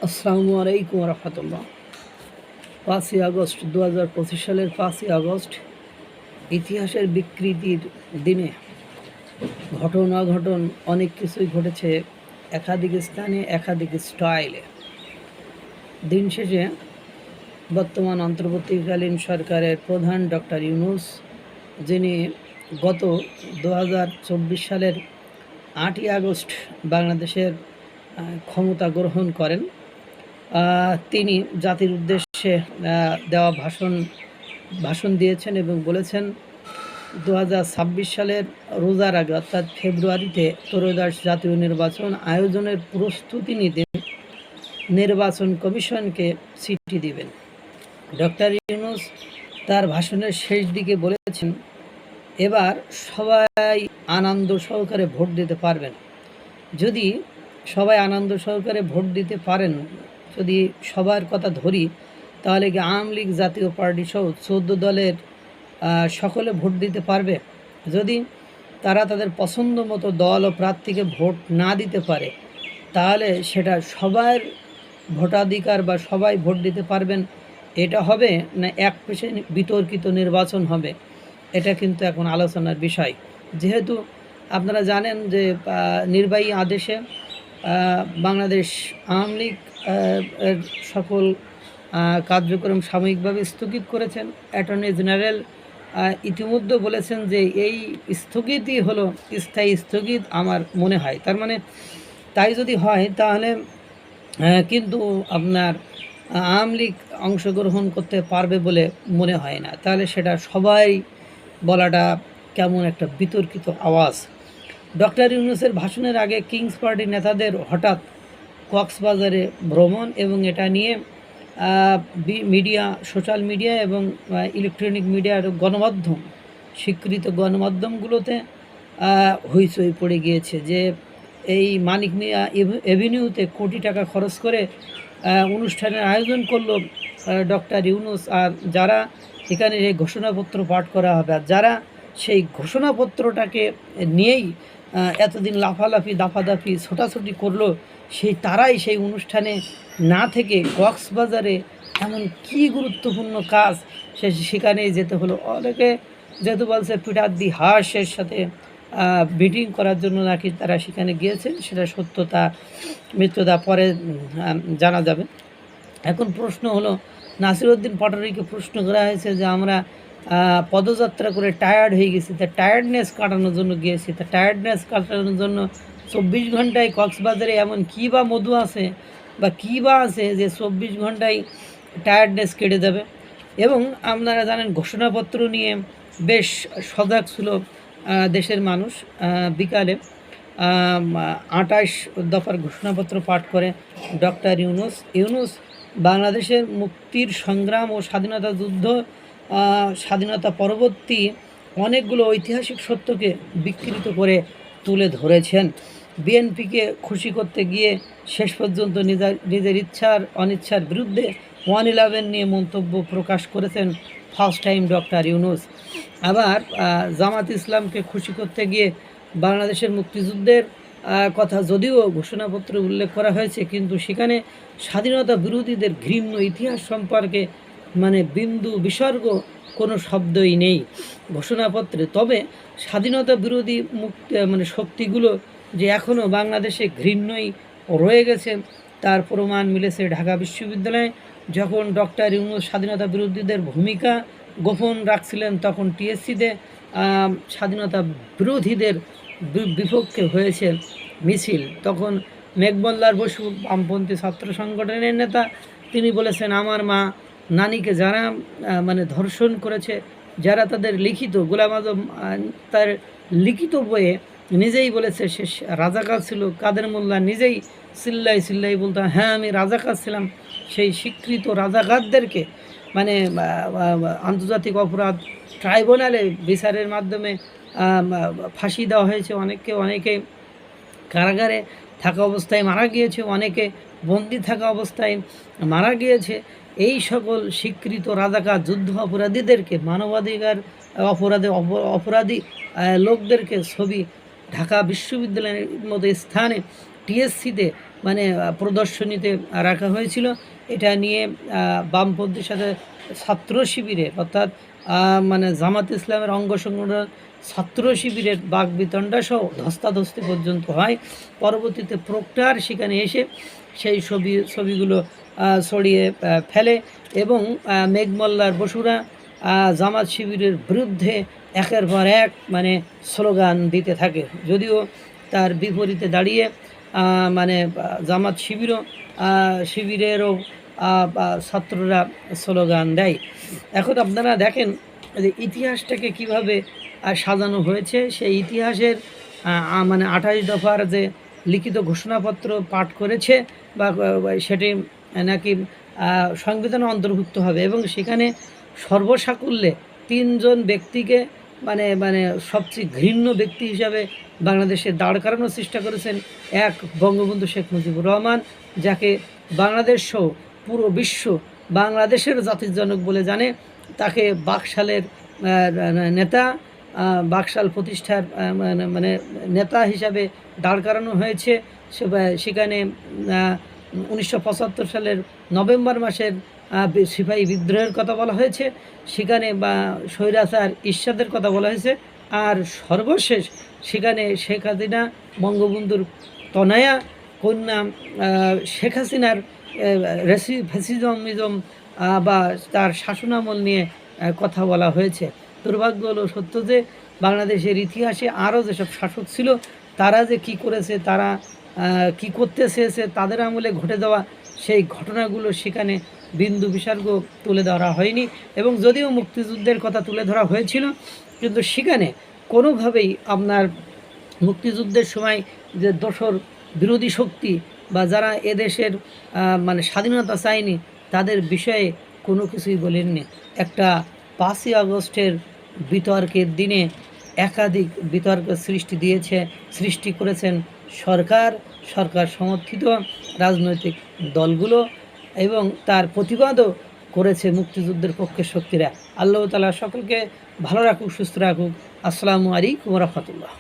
আসসালামু আলাইকুম রহমতুল্লাহ। 5ই আগস্ট 2025 সালের 5ই আগস্ট ইতিহাসের বিকৃতির দিনে ঘটন অনেক কিছুই ঘটেছে, একাধিক স্থানে একাধিক স্টাইলে। দিন শেষে বর্তমান অন্তর্বর্তীকালীন সরকারের প্রধান ডক্টর ইউনূস, যিনি গত 2024 সালের 8ই আগস্ট বাংলাদেশের ক্ষমতা গ্রহণ করেন, তিনি জাতির উদ্দেশ্যে দেওয়া ভাষণ দিয়েছেন এবং বলেছেন 2026 সালের রোজার আগে অর্থাৎ ফেব্রুয়ারিতে ত্রয়োদশ জাতীয় নির্বাচন আয়োজনের প্রস্তুতি নিতে নির্বাচন কমিশনকে চিঠি দিবেন। ডক্টর ইউনূস তার ভাষণের শেষ দিকে বলেছেন, এবার সবাই আনন্দ সহকারে ভোট দিতে পারবেন। যদি সবাই আনন্দ সহকারে ভোট দিতে পারেন, যদি সবার কথা ধরি, তাহলে কি আওয়ামী লীগ জাতীয় পার্টি সহ 14 দলের সকলে ভোট দিতে পারবে? যদি তারা তাদের পছন্দ মতো দল ও প্রার্থীকে ভোট না দিতে পারে, তাহলে সেটা সবার ভোটাধিকার বা সবাই ভোট দিতে পারবেন এটা হবে, না এক পেশে বিতর্কিত নির্বাচন হবে? এটা কিন্তু এখন আলোচনার বিষয়। যেহেতু আপনারা জানেন যে নির্বাহী আদেশে বাংলাদেশ আওয়ামী লীগ এর সকল কার্যক্রম সাময়িকভাবে স্থগিত করেছেন। অ্যাটর্নি জেনারেল ইতিমধ্যে বলেছেন যে এই স্থগিতই হলো স্থায়ী স্থগিত আমার মনে হয়। তার মানে তাই যদি হয়, তাহলে কিন্তু আপনার আওয়ামী লীগ অংশগ্রহণ করতে পারবে বলে মনে হয় না। তাহলে সেটা সবাই বলাটা কেমন একটা বিতর্কিত আওয়াজ। ডক্টর ইউনূসের ভাষণের আগে কিংস পার্টির নেতাদের হঠাৎ কক্সবাজারে ভ্রমণ এবং এটা নিয়ে মিডিয়া, সোশ্যাল মিডিয়া এবং ইলেকট্রনিক মিডিয়ার গণমাধ্যম, স্বীকৃত গণমাধ্যমগুলোতে হইচই পড়ে গিয়েছে যে এই মানিক মিয়া এভিনিউতে কোটি টাকা খরচ করে অনুষ্ঠানের আয়োজন করলো ডক্টর ইউনূস। আর যারা এখানে এই ঘোষণাপত্র পাঠ করা হবে, আর যারা সেই ঘোষণাপত্রটাকে নিয়েই এতদিন লাফালাফি দাফাদাফি ছোটাছুটি করলো, তারাই সেই অনুষ্ঠানে না থেকে কক্সবাজারে এমন কি গুরুত্বপূর্ণ কাজ সেখানেই যেতে হলো। অনেকে যেহেতু বলছে পিঠাদ্দি হাঁসের সাথে মিটিং করার জন্য নাকি তারা সেখানে গিয়েছে, সেটা সত্যতা মিথ্যতা পরে জানা যাবে। এখন প্রশ্ন হলো, নাসিরউদ্দিন পাটোয়ারিকে প্রশ্ন করা হয়েছে যে আমরা পদযাত্রা করে টায়ার্ড হয়ে গেছি, তা টায়ার্ডনেস কাটানোর জন্য গিয়েছি, তা টায়ার্ডনেস কাটানোর জন্য 24 ঘন্টায় কক্সবাজারে এমন কী বা মধু আছে বা কী বা আছে যে 24 ঘন্টায় টায়ার্ডনেস কেটে যাবে। এবং আপনারা জানেন ঘোষণাপত্র নিয়ে বেশ সজাগ ছিল দেশের মানুষ। বিকালে 28 দফার ঘোষণাপত্র পাঠ করে ডক্টর ইউনূস বাংলাদেশের মুক্তির সংগ্রাম ও স্বাধীনতা যুদ্ধ, স্বাধীনতা পরবর্তী অনেকগুলো ঐতিহাসিক সত্যকে বিকৃত করে তুলে ধরেছেন। বিএনপিকে খুশি করতে গিয়ে শেষ পর্যন্ত নিজের ইচ্ছার অনিচ্ছার বিরুদ্ধে 111 নিয়ে মন্তব্য প্রকাশ করেছেন ফার্স্ট টাইম ডক্টর ইউনূস। আবার জামাত ইসলামকে খুশি করতে গিয়ে বাংলাদেশের মুক্তিযুদ্ধের কথা যদিও ঘোষণাপত্রে উল্লেখ করা হয়েছে, কিন্তু সেখানে স্বাধীনতা বিরোধীদের ঘৃণ্য ইতিহাস সম্পর্কে মানে বিন্দু বিসর্গ কোনো শব্দই নেই ঘোষণাপত্রে। তবে স্বাধীনতা বিরোধী শক্তিগুলো যে এখনও বাংলাদেশে ঘৃণ্যই রয়ে গেছে তার প্রমাণ মিলেছে ঢাকা বিশ্ববিদ্যালয়ে। যখন ডক্টর ইউনূস স্বাধীনতা বিরোধীদের ভূমিকা গোপন রাখছিলেন, তখন টিএসসিতে স্বাধীনতা বিরোধীদের বিপক্ষে হয়েছে মিছিল। তখন মেঘমল্লার বসু বামপন্থী ছাত্র সংগঠনের নেতা, তিনি বলেছেন আমার মা নানিকে যারা ধর্ষণ করেছে, যারা তাদের লিখিত, গোলাম আজম তার লিখিত বইয়ে নিজেই বলেছে সে রাজাকার ছিল। কাদের মোল্লা নিজেই চিল্লাই বলতো হ্যাঁ আমি রাজাকার ছিলাম। সেই স্বীকৃত রাজাকারদেরকে আন্তর্জাতিক অপরাধ ট্রাইব্যুনালে বিচারের মাধ্যমে ফাঁসি দেওয়া হয়েছে। অনেকে কারাগারে থাকা অবস্থায় মারা গিয়েছে, অনেকে বন্দি থাকা অবস্থায় মারা গিয়েছে। এই সকল স্বীকৃত রাজাকার যুদ্ধ অপরাধীদেরকে, মানবাধিকার অপরাধী লোকদেরকে ছবি ঢাকা বিশ্ববিদ্যালয়ের মতো স্থানে টিএসসিতে মানে প্রদর্শনীতে রাখা হয়েছিল। এটা নিয়ে বামপন্থীর সাথে ছাত্র শিবিরের অর্থাৎ মানে জামাত ইসলামের অঙ্গ সংগঠন ছাত্র শিবিরের বাকবিতণ্ডা সহ ধস্তাধস্তি পর্যন্ত হয়। পরবর্তীতে প্রক্টর সেখানে এসে সেই ছবিগুলো ছড়িয়ে ফেলে এবং মেঘমল্লার বসুরা জামাত শিবিরের বিরুদ্ধে একের পর এক মানে স্লোগান দিতে থাকে। যদিও তার বিপরীতে দাঁড়িয়ে মানে জামাত শিবিরেরও ছাত্ররা স্লোগান দেয়। এখন আপনারা দেখেন যে ইতিহাসটাকে কিভাবে সাজানো হয়েছে। সেই ইতিহাসের মানে 28 দফার যে লিখিত ঘোষণাপত্র পাঠ করেছে বা সেটি নাকি সংবিধানে অন্তর্ভুক্ত হবে এবং সেখানে সর্বসাকুল্যে 3 জন ব্যক্তিকে মানে মানে সবচেয়ে ঘৃণ্য ব্যক্তি হিসাবে বাংলাদেশে দাঁড় করানোর চেষ্টা করেছেন। এক, বঙ্গবন্ধু শেখ মুজিবুর রহমান, যাকে বাংলাদেশ সহ পুরো বিশ্ব বাংলাদেশের জাতির জনক বলে জানে। তাকে বাকশালের নেতা, বাকশাল প্রতিষ্ঠার মানে নেতা হিসাবে দাঁড় করানো হয়েছে। সেখানে 1975 সালের নভেম্বর মাসের সিপাহী বিদ্রোহের কথা বলা হয়েছে, সেখানে বা স্বৈরাচার ইরশাদের কথা বলা হয়েছে। আর সর্বশেষ সেখানে শেখ হাসিনা বঙ্গবন্ধুর তনয়া কন্যা শেখ হাসিনার ফ্যাসিজম বা তার শাসনামল নিয়ে কথা বলা হয়েছে। দুর্ভাগ্য হলো সত্য যে বাংলাদেশের ইতিহাসে আরও যেসব শাসক ছিল তারা যে কী করেছে, তারা কী করতে চেয়েছে, তাদের আমলে ঘটে যাওয়া সেই ঘটনাগুলো সেখানে বিন্দু বিসর্গ তুলে ধরা হয়নি। এবং যদিও মুক্তিযুদ্ধের কথা তুলে ধরা হয়েছিল, কিন্তু সেখানে কোনোভাবেই আপনার মুক্তিযুদ্ধের সময় যে দোসর বিরোধী শক্তি বা যারা এদেশের মানে স্বাধীনতা চায়নি তাদের বিষয়ে কোনো কিছুই বলেননি। একটা 5ই আগস্টের বিতর্কের দিনে একাধিক বিতর্ক সৃষ্টি করেছেন সরকার সমর্থিত রাজনৈতিক দলগুলো এবং তার প্রতিবাদও করেছে মুক্তিযুদ্ধের পক্ষের শক্তিরা। আল্লাহ তাআলা সকলকে ভালো রাখুক, সুস্থ রাখুক। আসসালামু আলাইকুম ওয়া রাহমাতুল্লাহ।